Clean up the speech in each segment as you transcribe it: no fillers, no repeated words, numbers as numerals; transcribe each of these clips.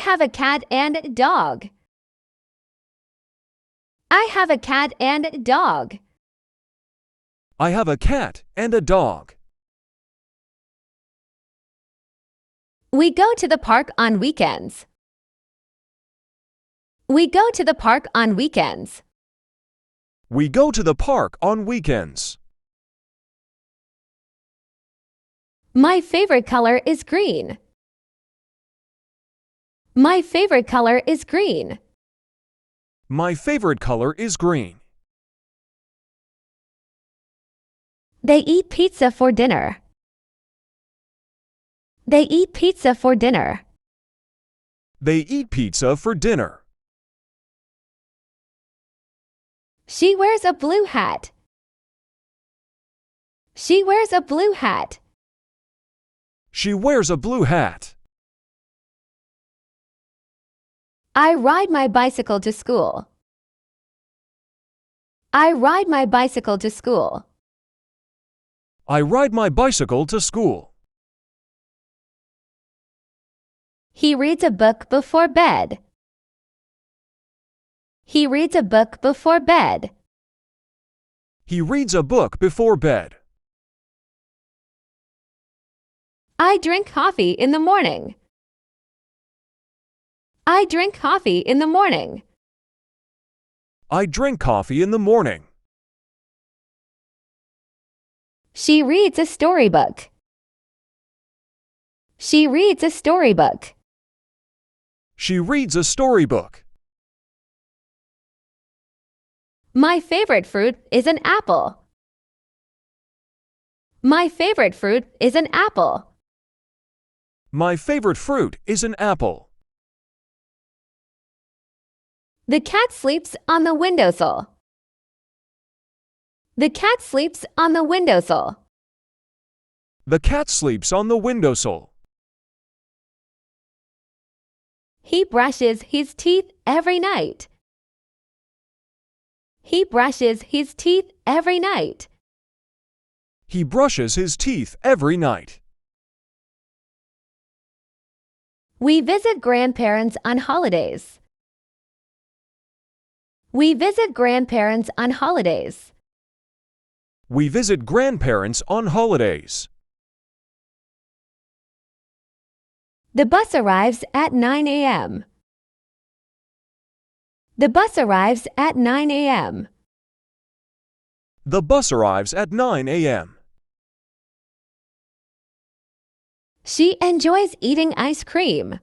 have a cat and a dog. I have a cat and a dog. I have a cat and a dog. We go to the park on weekends. We go to the park on weekends. We go to the park on weekends. My favorite color is green. My favorite color is green. My favorite color is green. They eat pizza for dinner. They eat pizza for dinner. They eat pizza for dinner. She wears a blue hat. She wears a blue hat. She wears a blue hat. I ride my bicycle to school. I ride my bicycle to school. I ride my bicycle to school. He reads a book before bed. He reads a book before bed. He reads a book before bed. I drink coffee in the morning. I drink coffee in the morning. I drink coffee in the morning. She reads a storybook. She reads a storybook. She reads a storybook. My favorite fruit is an apple. My favorite fruit is an apple. My favorite fruit is an apple. The cat sleeps on the windowsill. The cat sleeps on the windowsill. The cat sleeps on the windowsill. He brushes his teeth every night. He brushes his teeth every night. He brushes his teeth every night. We visit grandparents on holidays. We visit grandparents on holidays. We visit grandparents on holidays. The bus arrives at 9 a.m. The bus arrives at 9 a.m. The bus arrives at 9 a.m. She enjoys eating ice cream.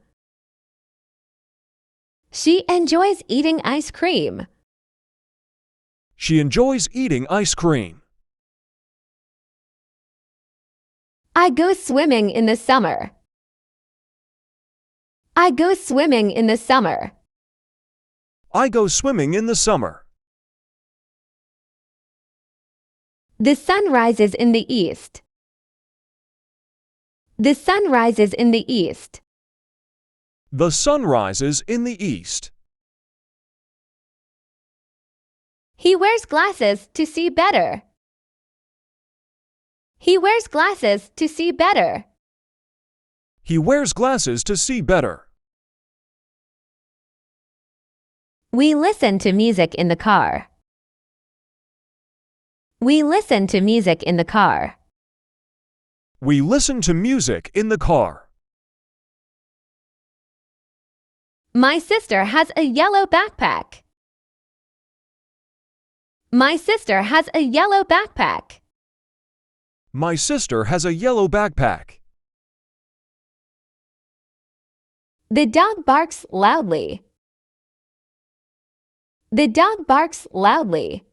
She enjoys eating ice cream. She enjoys eating ice cream. I go swimming in the summer. I go swimming in the summer. I go swimming in the summer. The sun rises in the east. The sun rises in the east. The sun rises in the east. He wears glasses to see better. He wears glasses to see better. He wears glasses to see better. We listen to music in the car. We listen to music in the car. We listen to music in the car. My sister has a yellow backpack. My sister has a yellow backpack. My sister has a yellow backpack. The dog barks loudly. The dog barks loudly.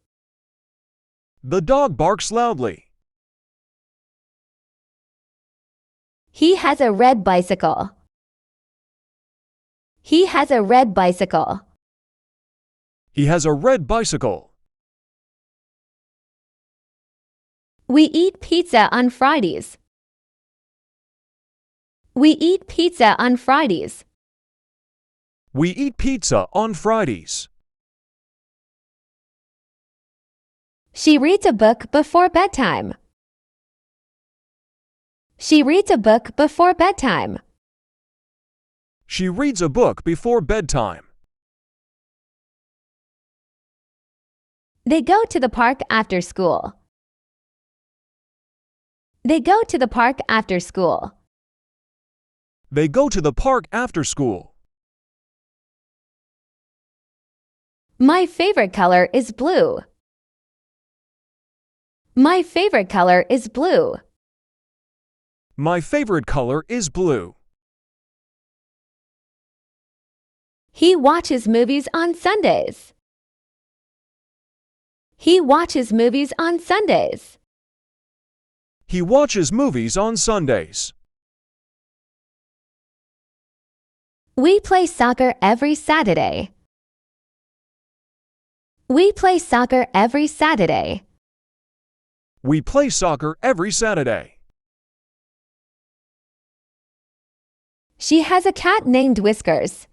The dog barks loudly. He has a red bicycle. He has a red bicycle. He has a red bicycle. We eat pizza on Fridays. We eat pizza on Fridays. We eat pizza on Fridays. She reads a book before bedtime. She reads a book before bedtime. She reads a book before bedtime. They go to the park after school. They go to the park after school. They go to the park after school. My favorite color is blue. My favorite color is blue. My favorite color is blue. He watches movies on Sundays. He watches movies on Sundays. He watches movies on Sundays. We play soccer every Saturday. We play soccer every Saturday. We play soccer every Saturday. She has a cat named Whiskers.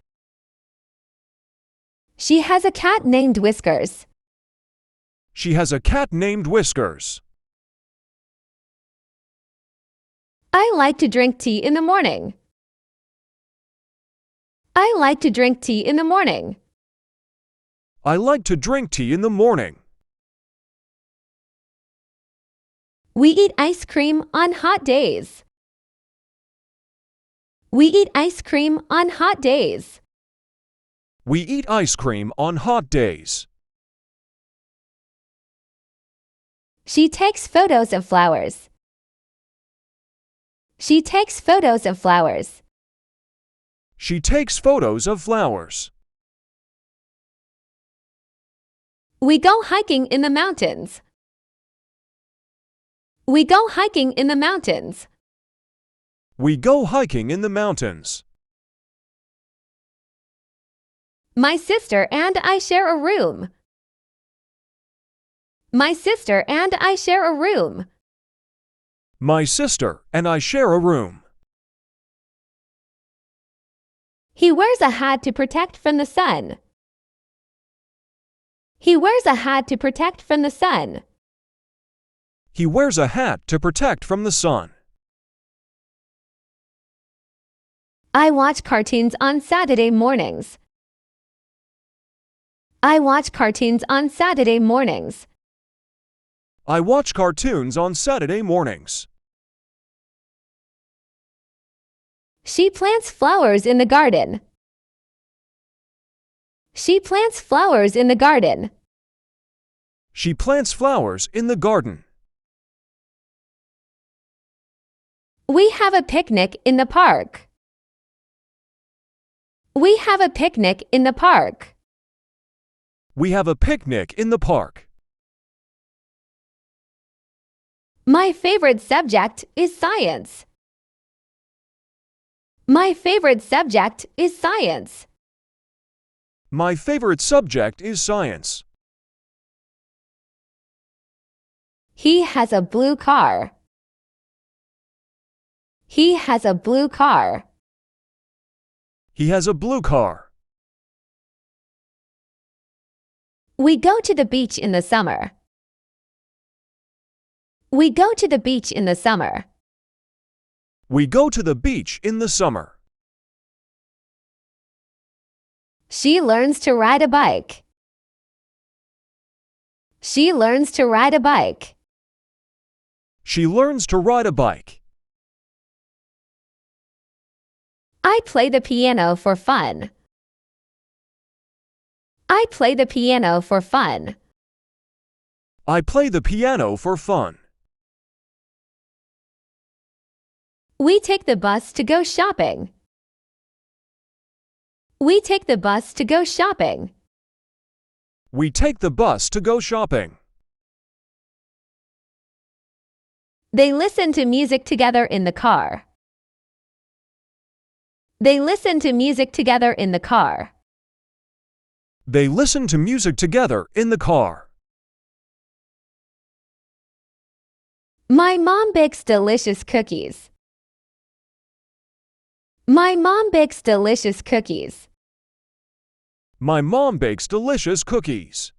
She has a cat named Whiskers. She has a cat named Whiskers. I like to drink tea in the morning. I like to drink tea in the morning. I like to drink tea in the morning. We eat ice cream on hot days. We eat ice cream on hot days. We eat ice cream on hot days. She takes photos of flowers. She takes photos of flowers. She takes photos of flowers. We go hiking in the mountains. We go hiking in the mountains. We go hiking in the mountains. My sister and I share a room. My sister and I share a room. My sister and I share a room. He wears a hat to protect from the sun. He wears a hat to protect from the sun. He wears a hat to protect from the sun. I watch cartoons on Saturday mornings. I watch cartoons on Saturday mornings. I watch cartoons on Saturday mornings. She plants flowers in the garden. She plants flowers in the garden. She plants flowers in the garden. We have a picnic in the park. We have a picnic in the park. We have a picnic in the park. My favorite subject is science. My favorite subject is science. My favorite subject is science. He has a blue car. He has a blue car. He has a blue car. We go to the beach in the summer. We go to the beach in the summer. We go to the beach in the summer. She learns to ride a bike. She learns to ride a bike. She learns to ride a bike. I play the piano for fun. I play the piano for fun. I play the piano for fun. We take the bus to go shopping. We take the bus to go shopping. We take the bus to go shopping. They listen to music together in the car. They listen to music together in the car. They listen to music together in the car. My mom bakes delicious cookies. My mom bakes delicious cookies. My mom bakes delicious cookies.